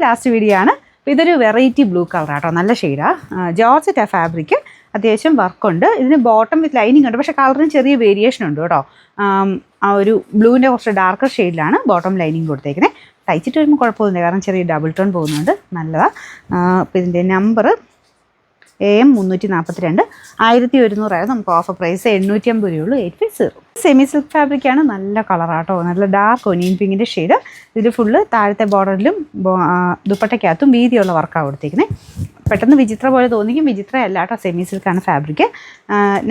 Last video ആണ്. ഇതൊരു variety blue കളറാട്ടോ, നല്ല ഷെയ്ഡാണ്. ജോർജറ്റ് ഫാബ്രിക്, അത്യാവശ്യം വർക്കുണ്ട്. ഇതിന് ബോട്ടം വിത്ത് ലൈനിങ് ഉണ്ട്, പക്ഷേ കളറിന് ചെറിയ വേരിയേഷൻ ഉണ്ട് കേട്ടോ. ആ ഒരു ബ്ലൂവിൻ്റെ കുറച്ച് ഡാർക്കർ ഷെയ്ഡിലാണ് ബോട്ടം ലൈനിങ് കൊടുത്തേക്കുന്നത്. തയ്ച്ചിട്ട് വരുമ്പോൾ കുഴപ്പമൊന്നുമില്ല, കാരണം ചെറിയ ഡബിൾ ടോൺ പോകുന്നുണ്ട്, നല്ലതാണ്. അപ്പോൾ ഇതിൻ്റെ നമ്പർ AM 342, 1100 നമുക്ക് ഓഫർ പ്രൈസ് 850 രൂപയുള്ളൂ. 850. സെമി സിൽക്ക് ഫാബ്രിക്കാണ്, നല്ല കളറാട്ടോ, നല്ല ഡാർക്ക് ഒനിയൻ പിങ്കിൻ്റെ ഷെയ്ഡ്. ഇതിൽ ഫുള്ള് താഴത്തെ ബോർഡറിലും ദുപ്പട്ടയ്ക്കകത്തും വീതിയുള്ള വർക്കാണ് കൊടുത്തിരിക്കുന്നത്. പെട്ടെന്ന് വിചിത്ര പോലെ തോന്നിക്കും, വിചിത്ര അല്ല കേട്ടോ, സെമി സിൽക്കാണ് ഫാബ്രിക്.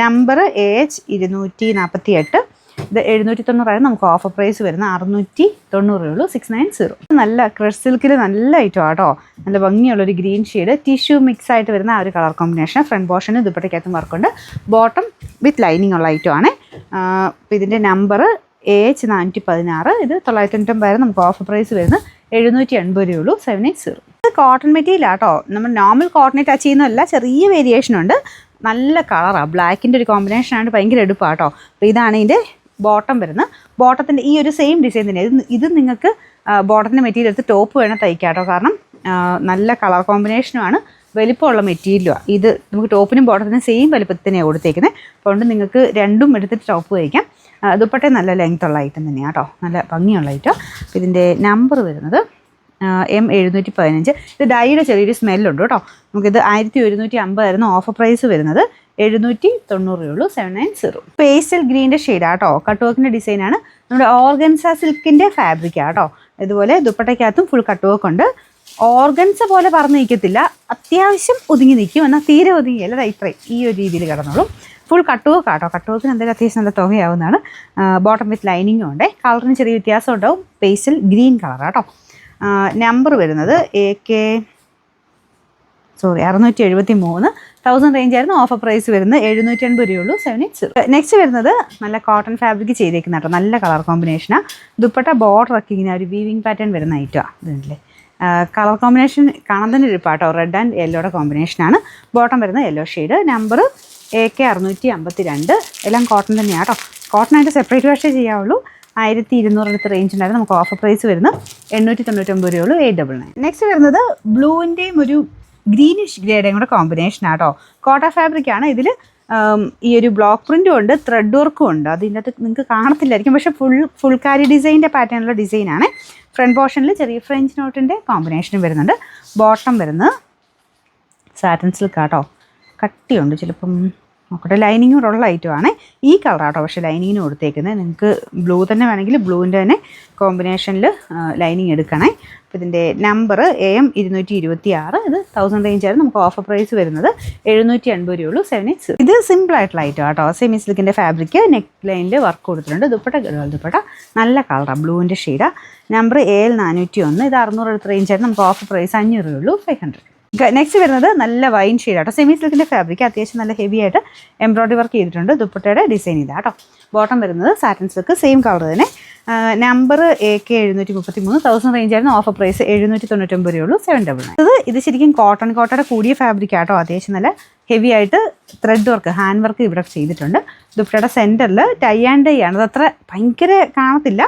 നമ്പർ AH 248, ഇത് 790 നമുക്ക് ഓഫർ പ്രൈസ് വരുന്ന 690 രൂപയുള്ളൂ. 690. നല്ല ക്രഷ് സിൽക്കിൽ നല്ല ഐറ്റം ആട്ടോ, നല്ല ഭംഗിയുള്ളൊരു ഗ്രീൻ ഷെയ്ഡ്, ടിഷ്യൂ മിക്സ് ആയിട്ട് വരുന്ന ആ ഒരു കളർ കോമ്പിനേഷൻ. ഫ്രണ്ട് പോർഷന് ദുപ്പട്ടയ്ക്കകത്തും വർക്കുണ്ട്, ബോട്ടം വിത്ത് ലൈനിങ് ഉള്ള ഐറ്റം ആണ്. ഇതിൻ്റെ നമ്പർ AH 416, ഇത് 990 നമുക്ക് ഓഫർ പ്രൈസ് വരുന്നത് 780 രൂപയുള്ളൂ. 780. ഇത് കോട്ടൺ മെറ്റീരിയൽ ആട്ടോ, നമ്മൾ നോർമൽ കോട്ടൺ ടച്ച് ചെയ്യുന്നതല്ല, ചെറിയ വേരിയേഷൻ ഉണ്ട്. നല്ല കളറാണ്, ബ്ലാക്കിൻ്റെ ഒരു കോമ്പിനേഷനാണ്, ഭയങ്കര എടുപ്പാട്ടോ. അപ്പോൾ ഇതാണ് ഇതിൻ്റെ ബോട്ടം വരുന്നത്. ബോട്ടത്തിൻ്റെ ഈ ഒരു സെയിം ഡിസൈൻ തന്നെ. ഇത് നിങ്ങൾക്ക് ബോട്ടത്തിൻ്റെ മെറ്റീരിയൽ എടുത്ത് ടോപ്പ് വേണം തയ്ക്കാം കേട്ടോ, കാരണം നല്ല കളർ കോമ്പിനേഷനുമാണ്, വലിപ്പമുള്ള മെറ്റീരിയലുമാണ്. ഇത് നമുക്ക് ടോപ്പിനും ബോട്ടത്തിനും സെയിം വലിപ്പത്തിൽ തന്നെയാണ് കൊടുത്തേക്കുന്നത്. അതുകൊണ്ട് നിങ്ങൾക്ക് രണ്ടും എടുത്തിട്ട് ടോപ്പ് തയ്ക്കാം. ദുപ്പട്ട നല്ല ലെങ്ത് ഉള്ള ഐറ്റം തന്നെയാണ് കേട്ടോ, നല്ല ഭംഗിയുള്ള ഐറ്റം. ഇതിൻ്റെ നമ്പർ വരുന്നത് M 715. ഇത് ഡൈയുടെ ചെറിയൊരു സ്മെല്ലുണ്ട് കേട്ടോ. നമുക്കിത് 1150 ഓഫർ പ്രൈസ് വരുന്നത് 790 രൂപയുള്ളൂ. 790. പേസ്റ്റൽ ഗ്രീൻ്റെ ഷെയ്ഡാട്ടോ, കട്ട് വർക്കിൻ്റെ ഡിസൈനാണ്. നമ്മുടെ ഓർഗൻസ സിൽക്കിൻ്റെ ഫാബ്രിക്കാട്ടോ. ഇതുപോലെ ദുപ്പട്ടയ്ക്കകത്തും ഫുൾ കട്ട് വർക്ക് ഉണ്ട്. ഓർഗൻസ പോലെ പറന്ന് നിൽക്കത്തില്ല, അത്യാവശ്യം ഒതുങ്ങി നിൽക്കും, എന്നാൽ തീരെ ഒതുങ്ങിയല്ല, ഇത്രയും ഈ ഒരു രീതിയിൽ കിടന്നോളും. ഫുൾ കട്ട് വർക്ക് ആട്ടോ, കട്ട് വർക്കിന് എന്തായാലും അത്യാവശ്യം നല്ല തുകയാവുന്നതാണ്. ബോട്ടം വിത്ത് ലൈനിങ്ങും ഉണ്ട്, കളറിന് ചെറിയ വ്യത്യാസം ഉണ്ടാവും. പേസ്റ്റൽ ഗ്രീൻ കളറാട്ടോ. നമ്പർ വരുന്നത് AK 673, 1000 റേഞ്ച് ആയിരുന്നു. ഓഫർ പ്രൈസ് വരുന്നത് 780 രൂപയുള്ളൂ. 780. നെക്സ്റ്റ് വരുന്നത് നല്ല കോട്ടൺ ഫാബ്രിക് ചെയ്തേക്കുന്ന കേട്ടോ, നല്ല കളർ കോമ്പിനേഷനാണ്. ദുപ്പട്ട ബോർഡർ ഒക്കെ ഇങ്ങനെ ഒരു വീവിങ് പാറ്റേൺ വരുന്ന ഐറ്റമാണ്. ഇതില്ലേ കളർ കോമ്പിനേഷൻ കാണാൻ തന്നെ ഒരു പാട്ടോ, റെഡ് ആൻഡ് യെല്ലോയുടെ കോമ്പിനേഷനാണ്. ബോട്ടം വരുന്ന യെല്ലോ ഷെയ്ഡ്. നമ്പർ AK 652, എല്ലാം കോട്ടൺ തന്നെയാണ് കേട്ടോ. കോട്ടണായിട്ട് സെപ്പറേറ്റ് വാഷേ ചെയ്യാവുള്ളൂ. 1200 റേഞ്ച് ഉണ്ടായിരുന്നു. നമുക്ക് ഓഫർ പ്രൈസ് വരുന്നത് 899 രൂപയുള്ളൂ. 899. നെക്സ്റ്റ് വരുന്നത് ബ്ലൂവിൻ്റെയും ഒരു ഗ്രീനിഷ് ഗ്രേഡയും കൂടെ കോമ്പിനേഷൻ ആട്ടോ. കോട്ട ഫാബ്രിക് ആണ്. ഇതിൽ ഈ ഒരു ബ്ലോക്ക് പ്രിൻറ്റും ഉണ്ട്, ത്രെഡ് വർക്കും ഉണ്ട്. അതിൻ്റെ അകത്ത് നിങ്ങൾക്ക് കാണത്തില്ലായിരിക്കും, പക്ഷേ ഫുൾക്കാരി ഡിസൈൻ്റെ പാറ്റേണുള്ള ഡിസൈനാണ്. ഫ്രണ്ട് പോർഷനിൽ ചെറിയ ഫ്രഞ്ച് നോട്ടിൻ്റെ കോമ്പിനേഷനും വരുന്നുണ്ട്. ബോട്ടം വരുന്നത് സാറ്റൻ സിൽക്ക് ആട്ടോ, കട്ടിയുണ്ട്, ചിലപ്പം നോക്കട്ടെ, ലൈനിങ്ങും കൂടെ ഉള്ള ഐറ്റമാണ്. ഈ കളറാട്ടോ പക്ഷേ ലൈനിങ്ങിന് കൊടുത്തേക്കുന്നത്. നിങ്ങൾക്ക് ബ്ലൂ തന്നെ വേണമെങ്കിൽ ബ്ലൂവിൻ്റെ തന്നെ കോമ്പിനേഷനിൽ ലൈനിങ് എടുക്കണേ. അപ്പോൾ ഇതിൻ്റെ നമ്പർ AM 226, ഇത് 1000 റേഞ്ച് ആയിരുന്നു. നമുക്ക് ഓഫർ പ്രൈസ് വരുന്നത് 780 രൂപയുള്ളൂ. 780. ഇത് സിമ്പിൾ ആയിട്ടുള്ള ഐറ്റം ആട്ടോ, സെമി സിൽക്കിൻ്റെ ഫാബ്രിക്, നെക്ക് ലൈനിൽ വർക്ക് കൊടുത്തിട്ടുണ്ട്. ദുപ്പട്ട നല്ല കളറാണ്, ബ്ലൂവിൻ്റെ ഷെയ്ഡാണ്. നമ്പർ AL 401, ഇത് 600 റേഞ്ച് ആയിരുന്നു. നമുക്ക് ഓഫർ പ്രൈസ് 500 രൂപയുള്ളൂ. 500. നെക്സ്റ്റ് വരുന്നത് നല്ല വൈൻ ഷെയ്ഡാട്ടോ, സെമി സിൽക്കിൻ്റെ ഫാബ്രിക്, അത്യാവശ്യം നല്ല ഹെവി ആയിട്ട് എംബ്രോയ്ഡറി വർക്ക് ചെയ്തിട്ടുണ്ട്. ദുപ്പട്ടയുടെ ഡിസൈൻ ഇതാട്ടോ. ബോട്ടം വരുന്നത് സാറ്റൻ സിൽക്ക്, സെയിം കളർ തന്നെ. നമ്പർ AK 733, 1000 റേഞ്ച് ആയിരുന്നു. ഓഫർ പ്രൈസ് 799 രൂപയുള്ളൂ. 799. ഇത് ശരിക്കും കോട്ടയുടെ കൂടിയ ഫാബ്രിക് ആട്ടോ, അത്യാവശ്യം നല്ല ഹെവി ആയിട്ട് ത്രെഡ് വർക്ക്, ഹാൻഡ് വർക്ക് ഇവിടെ ചെയ്തിട്ടുണ്ട്. ദുപ്പട്ടയുടെ സെൻറ്ററിൽ ടൈ ആൻഡ് ഡൈ ആണ്, അതത്ര ഭയങ്കര കാണത്തില്ല.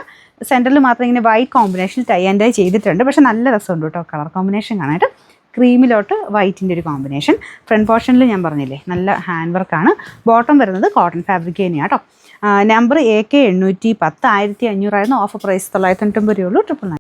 സെൻറ്ററിൽ മാത്രം ഇങ്ങനെ white combination tie and dye ചെയ്തിട്ടുണ്ട്, പക്ഷേ നല്ല രസമുണ്ട് കേട്ടോ കളർ കോമ്പിനേഷൻ കാണാനായിട്ട്. ക്രീമിലോട്ട് വൈറ്റിൻ്റെ ഒരു കോമ്പിനേഷൻ. ഫ്രണ്ട് പോർഷനിൽ ഞാൻ പറഞ്ഞില്ലേ നല്ല ഹാൻഡ് വർക്കാണ്. ബോട്ടം വരുന്നത് കോട്ടൺ ഫാബ്രിക് തന്നെയാണ് കേട്ടോ. നമ്പർ AK 810, 1500 ആയിരുന്നു. ഓഫർ പ്രൈസ് 990 രൂപയുള്ളൂ. 999.